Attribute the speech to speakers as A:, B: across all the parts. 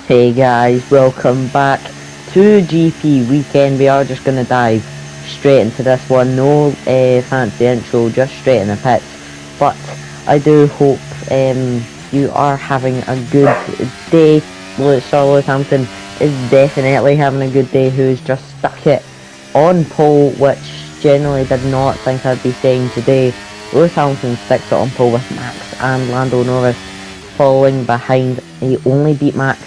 A: Hey guys, welcome back to GP Weekend. We are just going to dive straight into this one. No fancy intro, just straight in the pits. But I do hope you are having a good day. Lewis Hampton is definitely having a good day, who's just stuck it on pole, which generally did not think I'd be saying today. Lewis Hamilton sticks it on pole with Max and Lando Norris following behind. He only beat Max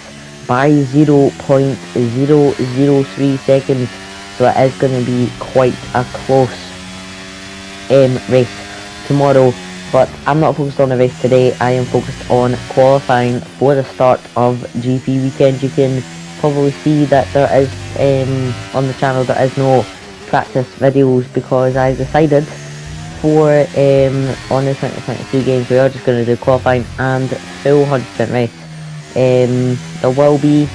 A: by 0.003 seconds, so it is going to be quite a close race tomorrow. But I'm not focused on the race today. I am focused on qualifying for the start of GP Weekend. You can probably see that there is on the channel there is no practice videos because I decided for on the 2022 games we are just going to do qualifying and full 100% race. There will be,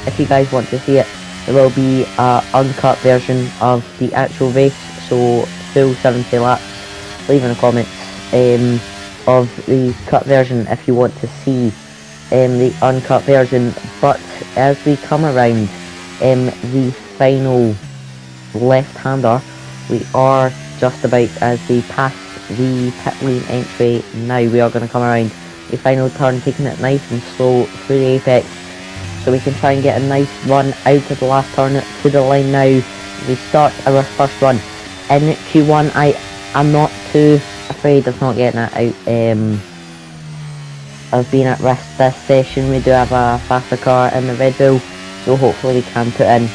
A: if you guys want to see it, there will be an uncut version of the actual race, so full 70 laps. Leave in the comments of the cut version if you want to see the uncut version. But as we come around the final left-hander, we are just about, as we pass the pit lane entry now, we are going to come around the final turn, taking it nice and slow through the apex, so we can try and get a nice run out of the last turn to the line now. We start our first run in Q1. I am not too afraid of not getting it out of being at risk this session. We do have a faster car in the Red Bull, so hopefully we can put in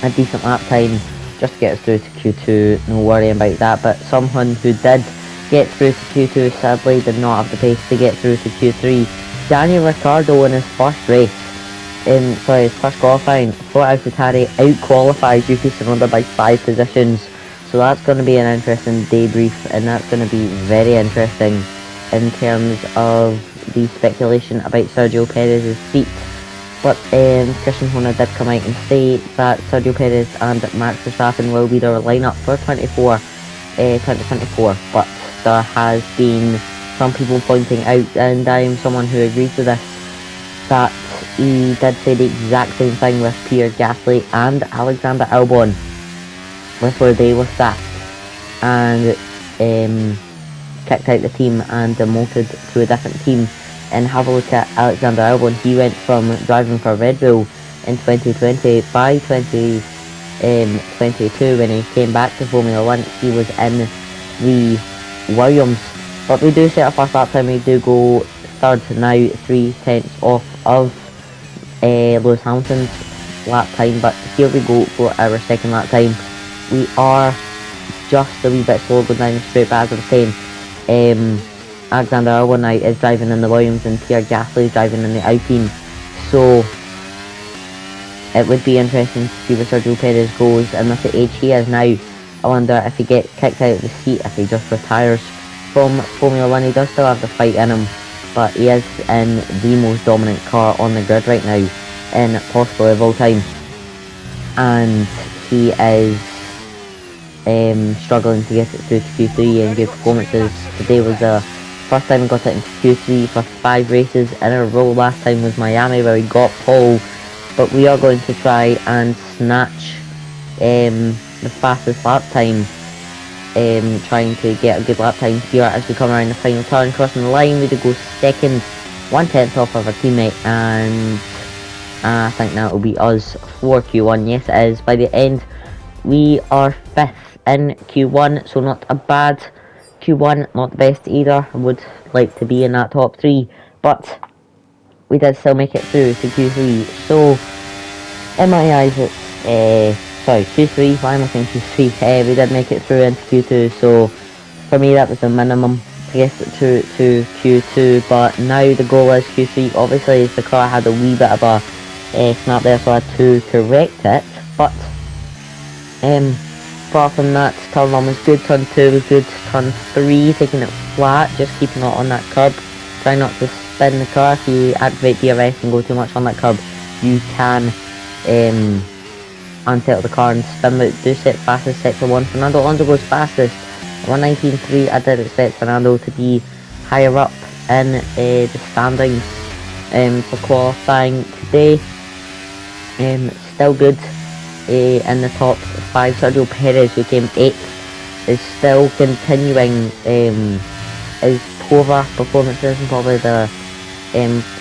A: a decent lap time just to get us through to Q2. No worry about that. But someone who did get through to Q2 sadly did not have the pace to get through to Q3. Daniel Ricciardo in his first race, his first qualifying for AlphaTauri, out-qualifies Yuki Tsunoda by 5 positions. So that's going to be an interesting debrief, and that's going to be very interesting in terms of the speculation about Sergio Perez's seat. But Christian Horner did come out and say that Sergio Perez and Max Verstappen will be their lineup for 2024. But there has been some people pointing out, and I am someone who agrees with this, that he did say the exact same thing with Pierre Gasly and Alexander Albon, with where they were sacked and kicked out the team and demoted to a different team. And have a look at Alexander Albon. He went from driving for Red Bull in 2020. By 2022, when he came back to Formula 1, he was in the Williams. But we do set our first lap time. We do go third now, 3/10 off of Lewis Hamilton's lap time. But here we go for our second lap time. We are just a wee bit slow going down the straight, but as I was saying, Alexander Albon now is driving in the Williams and Pierre Gasly is driving in the Alpine. So it would be interesting to see where Sergio Perez goes, and with the age he is now, I wonder if he gets kicked out of the seat, if he just retires from Formula 1. He does still have the fight in him, but he is in the most dominant car on the grid right now, and possibly of all time, and he is struggling to get it through to Q3 and good performances. Today was the first time we got it into Q3 for 5 races in a row. Last time was Miami, where we got pole, but we are going to try and snatch the fastest lap time, trying to get a good lap time here as we come around the final turn. Crossing the line, we do go second, 1/10 off of our teammate, and I think that will be us for Q1. Yes, it is. By the end, we are 5th in Q1, so not a bad Q1, not the best either. I would like to be in that top 3, but we did still make it through to Q3. So in my eyes, it's Q3. Why am I saying Q3? We did make it through into Q2, so for me that was the minimum to get it to Q2. But now the goal is Q3. Obviously, the car had a wee bit of a snap there, so I had to correct it. But apart from that, turn 1 was good, turn 2 was good, turn 3 taking it flat, just keeping it on that curb. Try not to spin the car. If you activate DRS and go too much on that curb, you can unsettle the car and spin. But do set fastest sector 1. Fernando Alonso goes fastest, 1:19.3. I did expect Fernando to be higher up in the standings for qualifying. today. Still good in the top 5. Sergio Perez, who came 8th, is still continuing his poor performances and probably the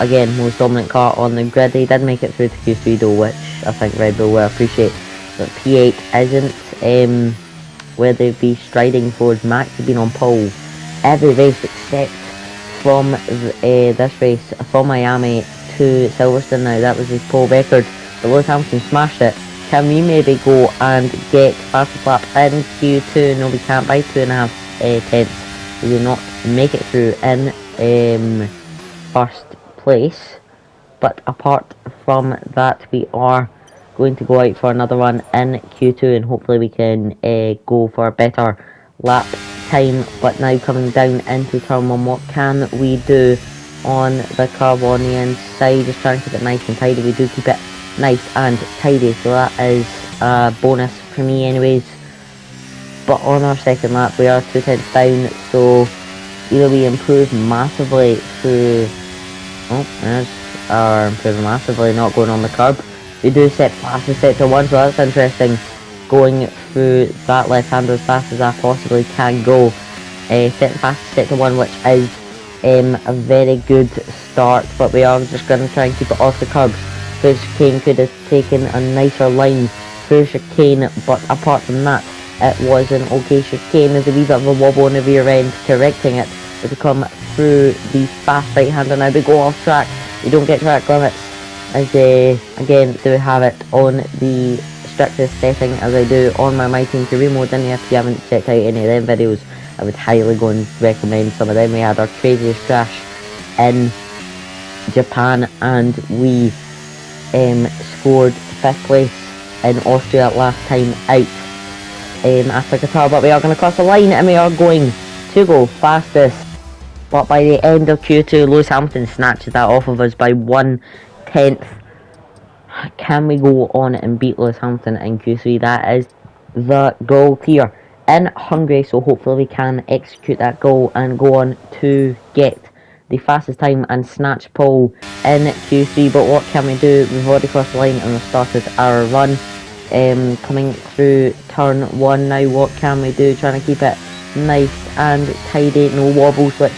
A: again most dominant car on the grid. He did make it through to Q3 though, which I think Red Bull will appreciate, but P8 isn't where they'd be striding towards. Max has been on pole every race except from this race from Miami to Silverstone. Now that was his pole record, but Lewis Hamilton smashed it. Can we maybe go and get fastest lap in Q2? No, we can't by 2.5 tenths. We do not make it through in first place, but apart from that, we are going to go out for another run in Q2, and hopefully we can go for a better lap time. But now coming down into turn 1, what can we do on the curb on the inside? Just trying to keep it nice and tidy. We do keep it nice and tidy, so that is a bonus for me anyways. But on our second lap we are 2 tenths down, so either we improve massively through improving massively, not going on the curb. We do set fastest sector 1, so that's interesting, going through that left hander as fast as I possibly can go. Set fastest sector 1, which is a very good start, but we are just going to try and keep it off the curbs. Through chicane could have taken a nicer line through chicane, but apart from that it was an okay chicane. There's a wee bit of a wobble on the rear end, correcting it to come through the fast right hander. Now we go off track, we don't get track limits, as again do have it on the strictest setting as I do on my My Team Career mode. And if you haven't checked out any of them videos, I would highly go and recommend some of them. We had our craziest crash in Japan, and we scored 5th place in Austria last time out after Qatar. But we are going to cross the line and we are going to go fastest. But by the end of Q2, Lewis Hamilton snatches that off of us by 1 tenth. Can we go on and beat Lewis Hamilton in Q3? That is the goal here in Hungary, so hopefully we can execute that goal and go on to get the fastest time and snatch pole in Q3. But what can we do? We've already crossed the line and we've started our run. Coming through turn 1 now, what can we do? Trying to keep it nice and tidy, no wobbles, which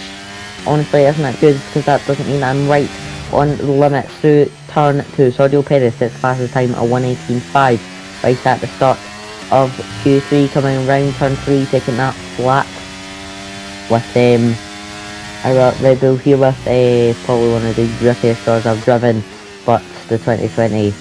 A: honestly isn't that good because that doesn't mean I'm right on the limit. Through turn 2, Sergio Perez sets fastest time at 1:18.5 right at the start of Q3. Coming around turn 3, taking that flat with our Red Bull here with probably one of the grippiest cars I've driven, but the 2020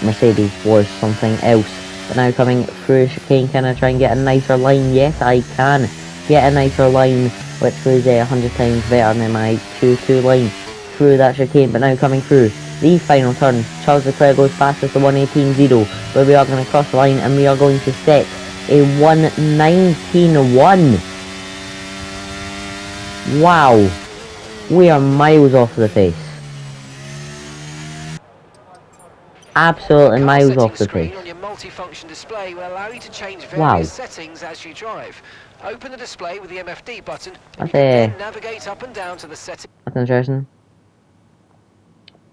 A: Mercedes was something else. But now coming through chicane, can I try and get a nicer line? Yes, I can get a nicer line, which was 100 times better than my Q2 line through that chicane. But now coming through the final turn, Charles Leclerc goes fastest to 1:18.0, where we are going to cross the line and we are going to set a 1:19.1. Wow, we are miles off the pace. Absolutely miles off the pace.
B: On your multifunction display will allow you to change
A: various
B: settings as you drive. Open the display with the MFD button
A: and you can
B: then navigate up and down to the settings.
A: That's interesting.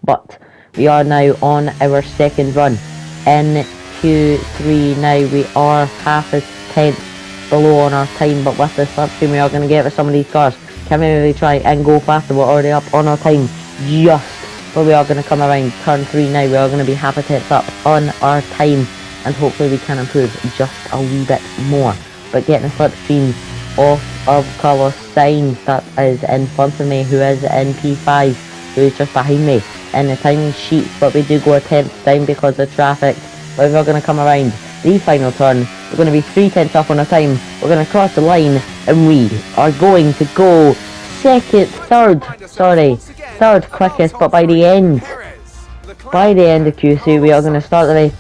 A: But we are now on our second run in Q3 now. We are half a tenth below on our time, but with the slipstream we are going to get with some of these cars. Can we maybe try and go faster? We're already up on our time just, but we are going to come around turn 3 now. We are going to be half a tenth up on our time, and hopefully we can improve just a wee bit more. But getting a slipstream off of Carlos Sainz, that is in front of me, who is in P5, who is just behind me in the timing sheets, but we do go a tenth down because of traffic. But we're going to come around the final turn. We're going to be 3 tenths up on our time. We're going to cross the line and we are going to go third quickest. But by the end of Q3 we are going to start the race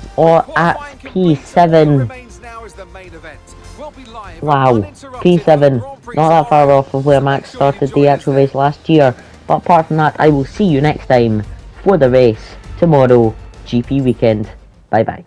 A: at P7. Wow, P7, not that far off of where Max started the actual race last year. But apart from that, I will see you next time for the race tomorrow, GP weekend. Bye bye.